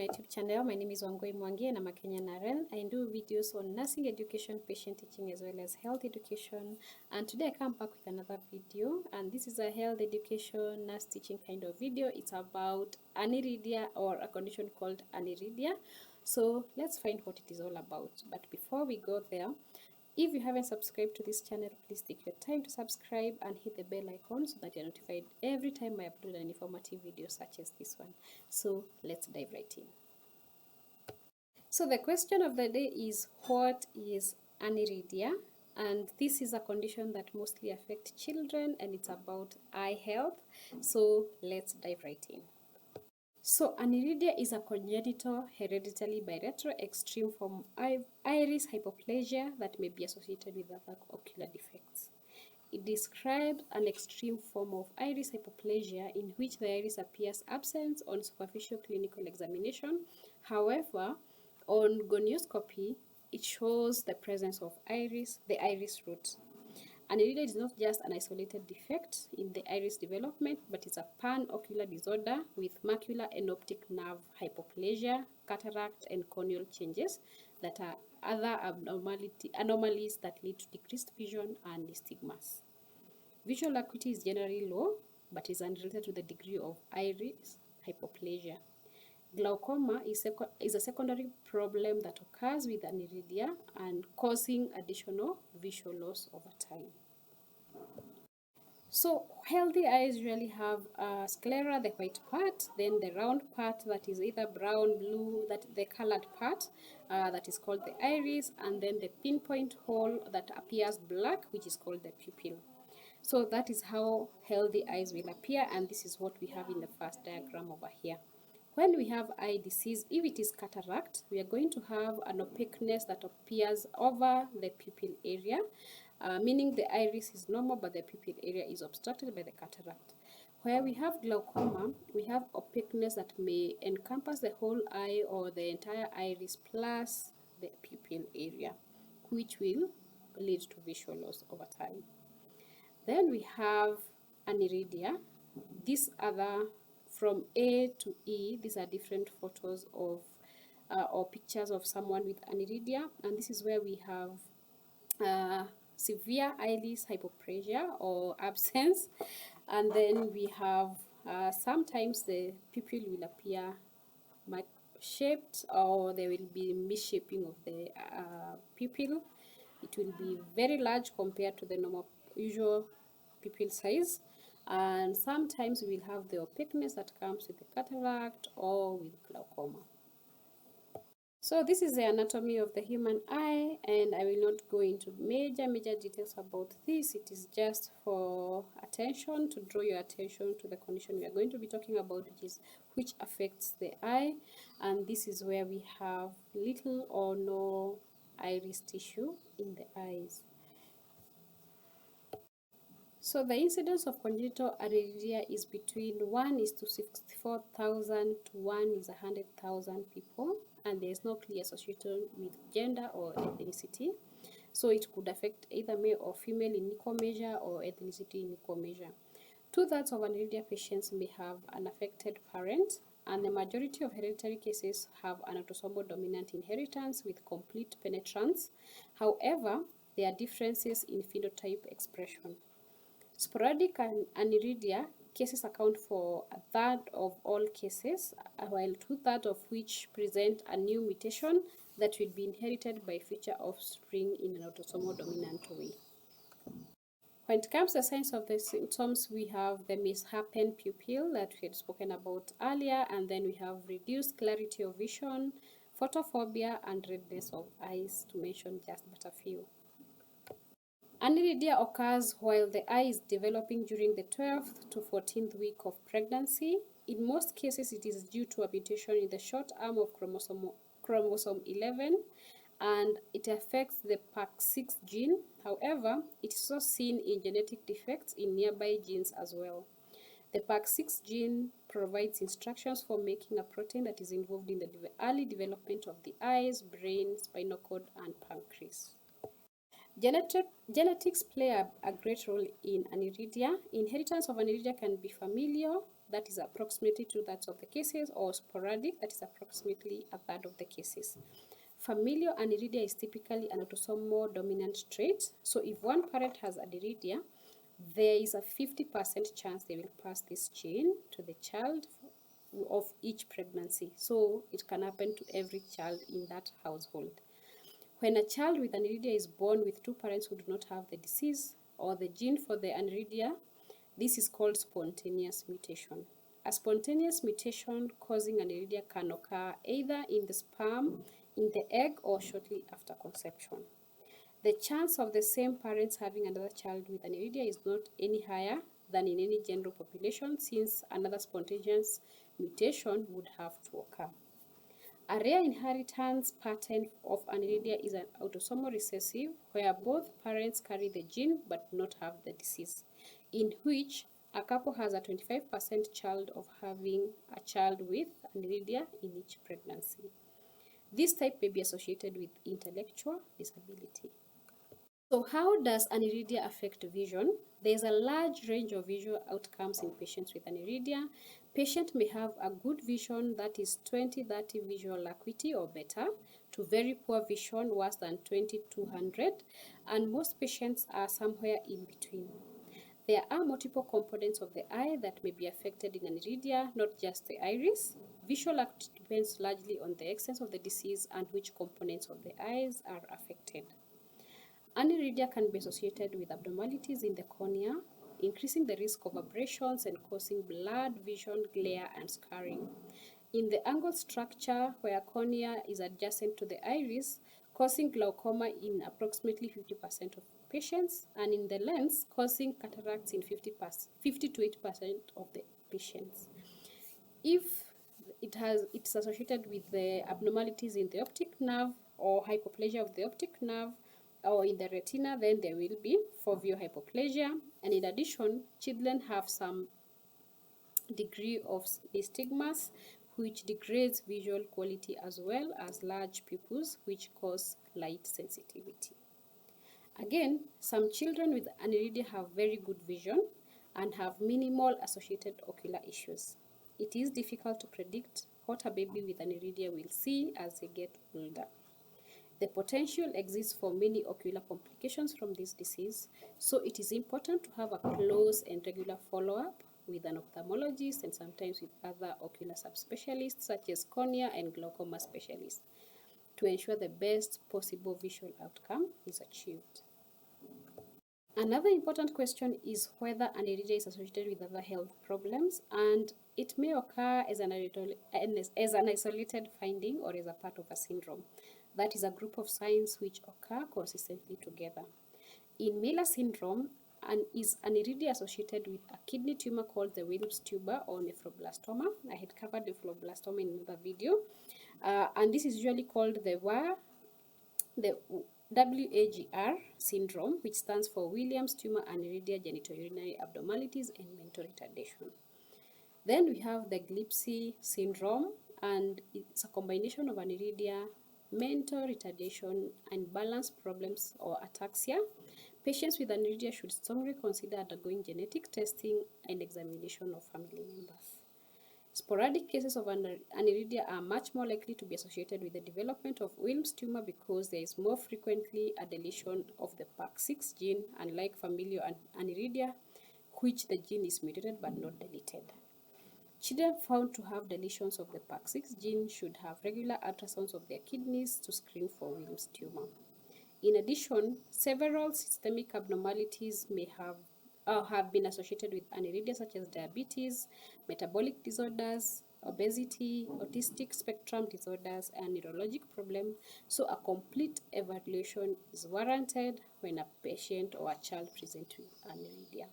my YouTube channel. My name is Wangoi Mwangi and I'm a Kenyan RN. I do videos on nursing education, patient teaching, as well as health education. And today I come back with another video, and this is a health education, nurse teaching kind of video. It's about Aniridia, or a condition called Aniridia. So let's find what it is all about. But before we go there, if you haven't subscribed to this channel, please take your time to subscribe and hit the bell icon so that you're notified every time I upload an informative video such as this one. So let's dive right in. So the question of the day is, what is aniridia? And this is a condition that mostly affects children, and it's about eye health. So let's dive right in. So aniridia is a congenital hereditary bilateral extreme form of iris hypoplasia that may be associated with other ocular defects. It describes an extreme form of iris hypoplasia in which the iris appears absent on superficial clinical examination. However, on gonioscopy, it shows the presence of the iris root. Aniridia is not just an isolated defect in the iris development, but it's a pan-ocular disorder with macular and optic nerve hypoplasia, cataract, and corneal changes that are other anomalies that lead to decreased vision and nystagmus. Visual acuity is generally low, but is unrelated to the degree of iris hypoplasia. Glaucoma is a secondary problem that occurs with aniridia and causing additional visual loss over time. So healthy eyes usually have sclera, the white part, then the round part that is either brown, blue, that the colored part that is called the iris, and then the pinpoint hole that appears black, which is called the pupil. So that is how healthy eyes will appear, and this is what we have in the first diagram over here. When we have eye disease, if it is cataract, we are going to have an opaqueness that appears over the pupil area, meaning the iris is normal, but the pupil area is obstructed by the cataract. Where we have glaucoma, we have opaqueness that may encompass the whole eye or the entire iris plus the pupil area, which will lead to visual loss over time. Then we have aniridia. These other, from A to E, these are different photos of or pictures of someone with aniridia, and this is where we have severe iris hypoplasia or absence, and then we have sometimes the pupil will appear shaped, or there will be misshaping of the pupil. It will be very large compared to the normal usual pupil size, and sometimes we will have the opaqueness that comes with the cataract or with glaucoma. So this is the anatomy of the human eye, and I will not go into major details about this. It is just for attention, to draw your attention to the condition we are going to be talking about, which affects the eye. And this is where we have little or no iris tissue in the eyes. So the incidence of congenital aniridia is between 1 is to 64,000 to 1 is 100,000 people, and there is no clear association with gender or ethnicity. So it could affect either male or female in equal measure, or ethnicity in equal measure. 2/3 of aniridia patients may have an affected parent, and the majority of hereditary cases have an autosomal dominant inheritance with complete penetrance. However, there are differences in phenotype expression. Sporadic aniridia cases account for 1/3 of all cases, while 2/3 of which present a new mutation that will be inherited by future offspring in an autosomal dominant way. When it comes to the signs of the symptoms, we have the misshapen pupil that we had spoken about earlier, and then we have reduced clarity of vision, photophobia, and redness of eyes, to mention just but a few. Aniridia occurs while the eye is developing during the 12th to 14th week of pregnancy. In most cases, it is due to a mutation in the short arm of chromosome 11, and it affects the PAC6 gene. However, it is also seen in genetic defects in nearby genes as well. The PAC6 gene provides instructions for making a protein that is involved in the early development of the eyes, brain, spinal cord, and pancreas. Genetics play a great role in aniridia. Inheritance of aniridia can be familial, that is approximately 2/3 of the cases, or sporadic, that is approximately 1/3 of the cases. Familial aniridia is typically an autosomal dominant trait. So if one parent has aniridia, there is a 50% chance they will pass this gene to the child of each pregnancy. So it can happen to every child in that household. When a child with aniridia is born with two parents who do not have the disease or the gene for the aniridia, this is called spontaneous mutation. A spontaneous mutation causing aniridia can occur either in the sperm, in the egg, or shortly after conception. The chance of the same parents having another child with aniridia is not any higher than in any general population, since another spontaneous mutation would have to occur. A rare inheritance pattern of aniridia is an autosomal recessive, where both parents carry the gene but not have the disease, in which a couple has a 25% chance of having a child with aniridia in each pregnancy. This type may be associated with intellectual disability. So how does aniridia affect vision? There is a large range of visual outcomes in patients with aniridia. Patient may have a good vision, that is 20/30 visual acuity or better, to very poor vision, worse than 20/200, and most patients are somewhere in between. There are multiple components of the eye that may be affected in aniridia, not just the iris. Visual acuity depends largely on the extent of the disease and which components of the eyes are affected. Aniridia can be associated with abnormalities in the cornea, increasing the risk of abrasions and causing blurred vision, glare, and scarring. In the angle structure, where cornea is adjacent to the iris, causing glaucoma in approximately 50% of patients, and in the lens, causing cataracts in 50 to 80% of the patients. If it's associated with the abnormalities in the optic nerve or hypoplasia of the optic nerve, or in the retina, then there will be foveal hypoplasia. And in addition, children have some degree of nystagmus, which degrades visual quality, as well as large pupils, which cause light sensitivity. Again, some children with aniridia have very good vision and have minimal associated ocular issues. It is difficult to predict what a baby with aniridia will see as they get older. The potential exists for many ocular complications from this disease, so it is important to have a close and regular follow-up with an ophthalmologist and sometimes with other ocular subspecialists such as cornea and glaucoma specialists to ensure the best possible visual outcome is achieved. Another important question is whether aniridia is associated with other health problems, and it may occur as an isolated finding or as a part of a syndrome. That is a group of signs which occur consistently together. In Miller syndrome, is aniridia associated with a kidney tumor called the Wilms tumor or nephroblastoma. I had covered nephroblastoma in another video, and this is usually called the WAGR syndrome, which stands for Williams tumor aniridia genitourinary abnormalities and mental retardation. Then we have the Glipsy syndrome, and it's a combination of aniridia, mental retardation, and balance problems or ataxia. Patients with aniridia should strongly consider undergoing genetic testing and examination of family members. Sporadic cases of aniridia are much more likely to be associated with the development of Wilms tumor because there is more frequently a deletion of the PAC6 gene, unlike familial aniridia, which the gene is mutated but not deleted. Children found to have deletions of the PAC6 gene should have regular ultrasounds of their kidneys to screen for Wilms tumor. In addition, several systemic abnormalities may have been associated with aniridia, such as diabetes, metabolic disorders, obesity, autistic spectrum disorders, and neurologic problems. So a complete evaluation is warranted when a patient or a child presents with aniridia.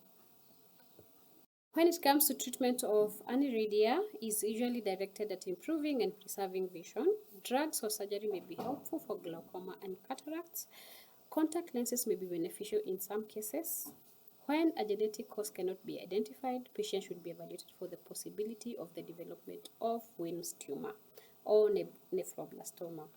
When it comes to treatment of aniridia, is usually directed at improving and preserving vision. Drugs or surgery may be helpful for glaucoma and cataracts. Contact lenses may be beneficial in some cases. When a genetic cause cannot be identified, patients should be evaluated for the possibility of the development of Wilms tumor or nephroblastoma.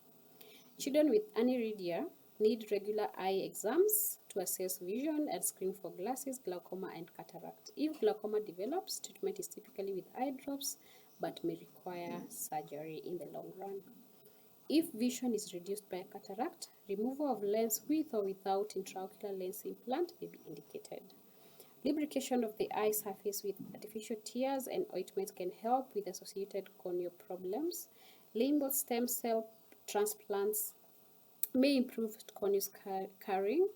Children with aniridia need regular eye exams to assess vision and screen for glasses, glaucoma, and cataract. If glaucoma develops, treatment is typically with eye drops but may require surgery in the long run. If vision is reduced by cataract, removal of lens with or without intraocular lens implant may be indicated. Lubrication of the eye surface with artificial tears and ointments can help with associated corneal problems. Limbal stem cell transplants may improve corneal scarring.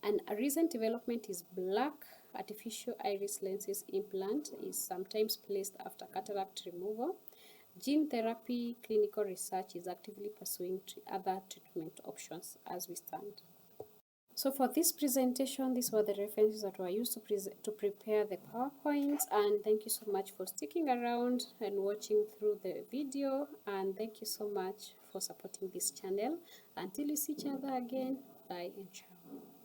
And a recent development is black artificial iris lenses implant is sometimes placed after cataract removal. Gene therapy clinical research is actively pursuing other treatment options as we stand. So for this presentation, these were the references that were used to prepare the PowerPoint, and thank you so much for sticking around and watching through the video, and thank you so much for supporting this channel. Until we see each other again, bye and ciao.